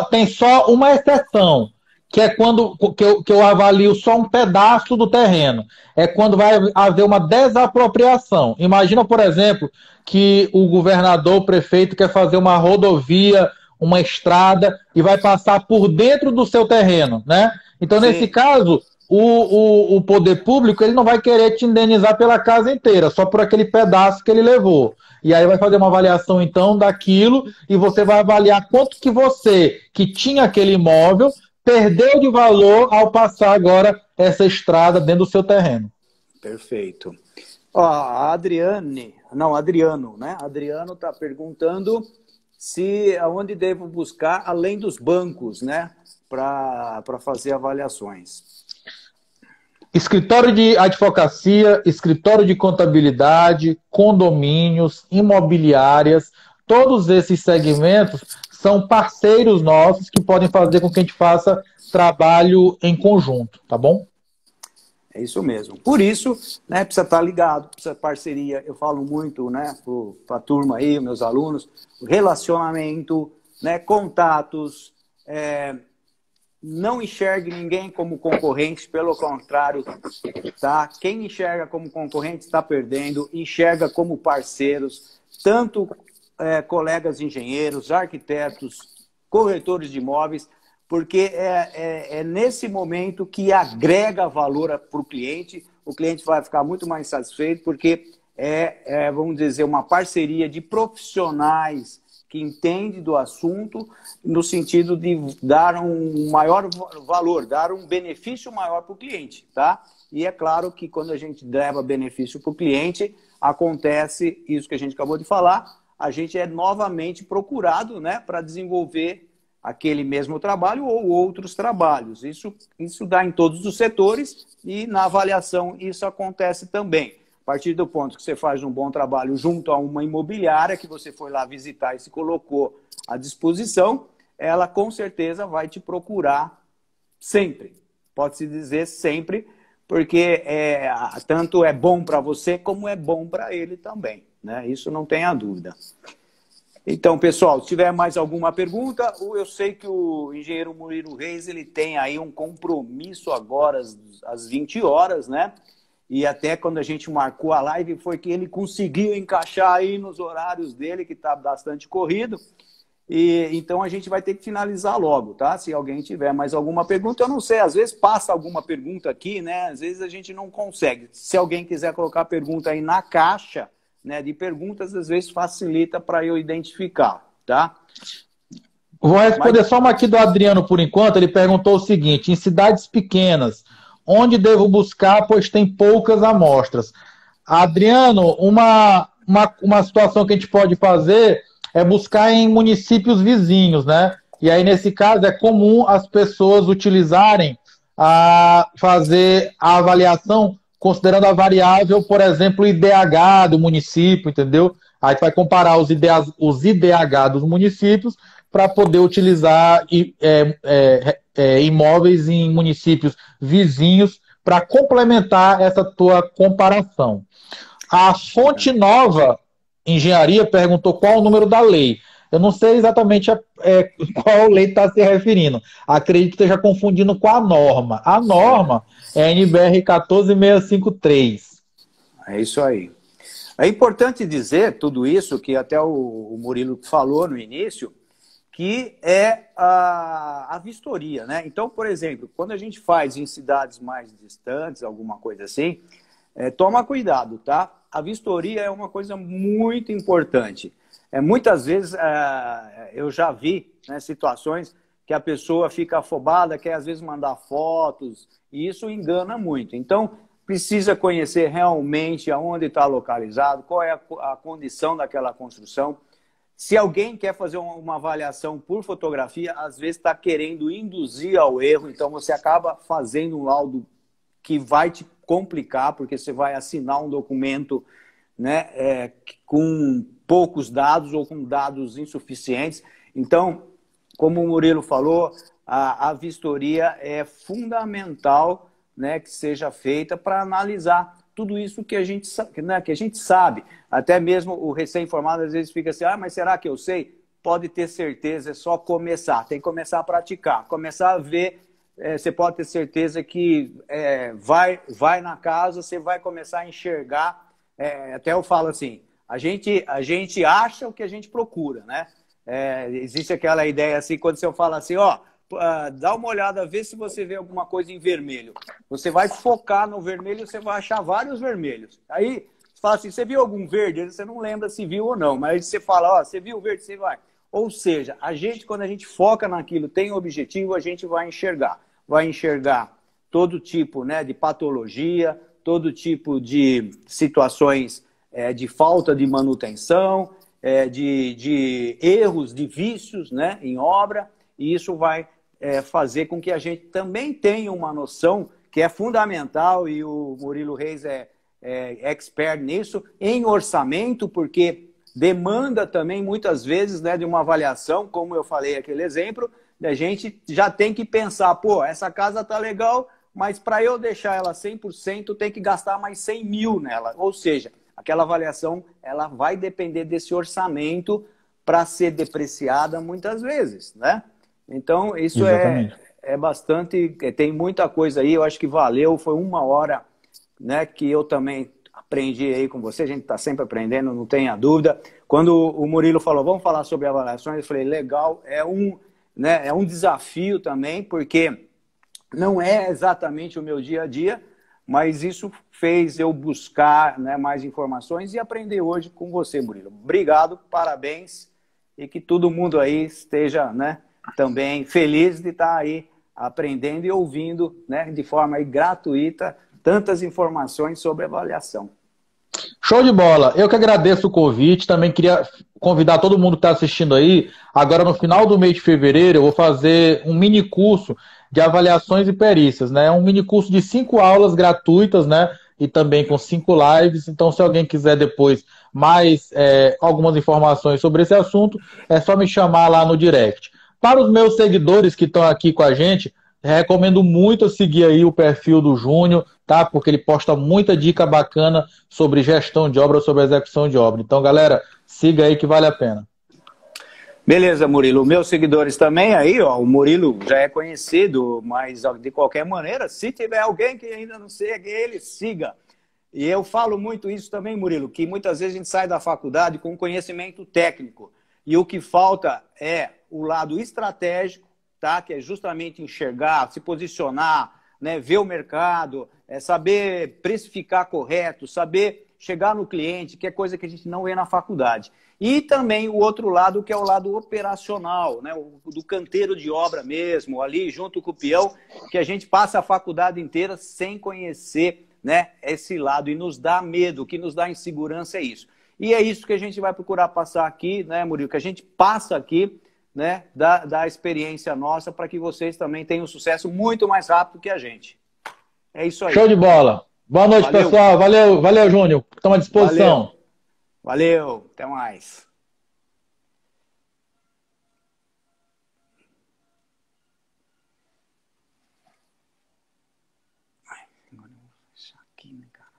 tem só uma exceção, que é quando que eu avalio só um pedaço do terreno. É quando vai haver uma desapropriação. Imagina, por exemplo, que o governador, o prefeito quer fazer uma rodovia, uma estrada e vai passar por dentro do seu terreno, né? Então, sim, nesse caso, o poder público ele não vai querer te indenizar pela casa inteira, só por aquele pedaço que ele levou. E aí vai fazer uma avaliação, então, daquilo, e você vai avaliar quanto que você, que tinha aquele imóvel, perdeu de valor ao passar agora essa estrada dentro do seu terreno. Perfeito. Ó, a Adriano, né? Adriano está perguntando se aonde devo buscar, além dos bancos, né? Para fazer avaliações. Escritório de advocacia, escritório de contabilidade, condomínios, imobiliárias, todos esses segmentos são parceiros nossos que podem fazer com que a gente faça trabalho em conjunto, tá bom? É isso mesmo. Por isso, né, precisa estar ligado, precisa parceria. Eu falo muito, né, para a turma aí, meus alunos, relacionamento, né, contatos, não enxergue ninguém como concorrente, pelo contrário, tá? Quem enxerga como concorrente está perdendo, enxerga como parceiros, tanto colegas engenheiros, arquitetos, corretores de imóveis, porque é nesse momento que agrega valor para o cliente vai ficar muito mais satisfeito, porque vamos dizer, uma parceria de profissionais que entende do assunto, no sentido de dar um maior valor, dar um benefício maior para o cliente, tá? E é claro que quando a gente leva benefício para o cliente, acontece isso que a gente acabou de falar, a gente é novamente procurado, né, para desenvolver aquele mesmo trabalho ou outros trabalhos. Isso dá em todos os setores e na avaliação isso acontece também. A partir do ponto que você faz um bom trabalho junto a uma imobiliária que você foi lá visitar e se colocou à disposição, ela com certeza vai te procurar sempre. Pode-se dizer sempre, porque tanto é bom para você como é bom para ele também, né? Isso não tenha dúvida. Então, pessoal, se tiver mais alguma pergunta, eu sei que o engenheiro Murilo Reis ele tem aí um compromisso agora às 20 horas, né? E até quando a gente marcou a live foi que ele conseguiu encaixar aí nos horários dele, que está bastante corrido. E então a gente vai ter que finalizar logo, tá? Se alguém tiver mais alguma pergunta, eu não sei, às vezes passa alguma pergunta aqui, né? Às vezes a gente não consegue. Se alguém quiser colocar pergunta aí na caixa, né, de perguntas, às vezes facilita para eu identificar, tá? Vou responder só uma aqui do Adriano por enquanto. Ele perguntou o seguinte: em cidades pequenas, onde devo buscar, pois tem poucas amostras? Adriano, uma situação que a gente pode fazer é buscar em municípios vizinhos, né? E aí, nesse caso, é comum as pessoas utilizarem fazer a avaliação considerando a variável, por exemplo, o IDH do município, entendeu? Aí tu vai comparar os IDH dos municípios para poder utilizar imóveis em municípios vizinhos para complementar essa tua comparação. A Fonte Nova Engenharia perguntou qual o número da lei. Eu não sei exatamente qual lei está se referindo. Acredito que esteja confundindo com a norma. A norma é a NBR 14653. É isso aí. É importante dizer tudo isso, que até o Murilo falou no início, que é a vistoria, né? Então, por exemplo, quando a gente faz em cidades mais distantes, alguma coisa assim, toma cuidado, tá? A vistoria é uma coisa muito importante. Muitas vezes eu já vi, né, situações que a pessoa fica afobada, quer às vezes mandar fotos, e isso engana muito. Então, precisa conhecer realmente aonde está localizado, qual é a condição daquela construção. Se alguém quer fazer uma avaliação por fotografia, às vezes está querendo induzir ao erro, então você acaba fazendo um laudo que vai te complicar, porque você vai assinar um documento, né, com poucos dados ou com dados insuficientes. Então, como o Murilo falou, a vistoria é fundamental, né, que seja feita para analisar tudo isso que a gente, né, que a gente sabe. Até mesmo o recém-formado às vezes fica assim, mas será que eu sei? Pode ter certeza, é só começar. Tem que começar a praticar, começar a ver. Você pode ter certeza que vai na casa, você vai começar a enxergar. Até eu falo assim, a gente acha o que a gente procura, né? Existe aquela ideia assim, quando você fala assim, dá uma olhada, vê se você vê alguma coisa em vermelho. Você vai focar no vermelho, você vai achar vários vermelhos. Aí, você fala assim, você viu algum verde? Você não lembra se viu ou não, mas você fala, ó, você viu o verde, você vai. Ou seja, quando a gente foca naquilo, tem um objetivo, a gente vai enxergar. Vai enxergar todo tipo, né, de patologia, todo tipo de situações de falta de manutenção, de erros, de vícios, né, em obra, e isso vai fazer com que a gente também tenha uma noção que é fundamental, e o Murilo Reis é expert nisso, em orçamento, porque demanda também, muitas vezes, né, de uma avaliação, como eu falei aquele exemplo, a gente já tem que pensar, pô, essa casa tá legal, mas para eu deixar ela 100%, tem que gastar mais 100 mil nela. Ou seja, aquela avaliação ela vai depender desse orçamento para ser depreciada muitas vezes, né? Então, isso é bastante... Tem muita coisa aí, eu acho que valeu, foi 1 hora, né, que eu também aprendi aí com você, a gente está sempre aprendendo, não tenha dúvida. Quando o Murilo falou, vamos falar sobre avaliações, eu falei, legal, é um desafio também, porque não é exatamente o meu dia a dia, mas isso fez eu buscar, né, mais informações e aprender hoje com você, Murilo. Obrigado, parabéns, e que todo mundo aí esteja, né, também feliz de estar aí aprendendo e ouvindo, né, de forma aí gratuita tantas informações sobre avaliação. Show de bola. Eu que agradeço o convite. Também queria convidar todo mundo que está assistindo aí. Agora, no final do mês de fevereiro, eu vou fazer um mini curso de avaliações e perícias, né? Um mini curso de 5 aulas gratuitas, né? E também com 5 lives. Então, se alguém quiser depois mais algumas informações sobre esse assunto, é só me chamar lá no direct. Para os meus seguidores que estão aqui com a gente, recomendo muito seguir aí o perfil do Júnior, tá? Porque ele posta muita dica bacana sobre gestão de obra, sobre execução de obra. Então, galera, siga aí que vale a pena. Beleza, Murilo. Meus seguidores também aí, ó, o Murilo já é conhecido, mas de qualquer maneira, se tiver alguém que ainda não segue ele, siga. E eu falo muito isso também, Murilo, que muitas vezes a gente sai da faculdade com conhecimento técnico e o que falta é o lado estratégico, tá? Que é justamente enxergar, se posicionar, né? Ver o mercado, saber precificar correto, saber chegar no cliente, que é coisa que a gente não vê na faculdade. E também o outro lado, que é o lado operacional, né? Do canteiro de obra mesmo, ali junto com o peão, que a gente passa a faculdade inteira sem conhecer, né, esse lado, e nos dá medo, o que nos dá insegurança é isso. E é isso que a gente vai procurar passar aqui, né, Murilo, que a gente passa aqui, né, da experiência nossa, para que vocês também tenham sucesso muito mais rápido que a gente. É isso aí. Show de bola. Boa noite, valeu, pessoal. Valeu, valeu, Júnior. Estamos à disposição. Valeu. Até mais. Agora eu vou fechar aqui, né, cara?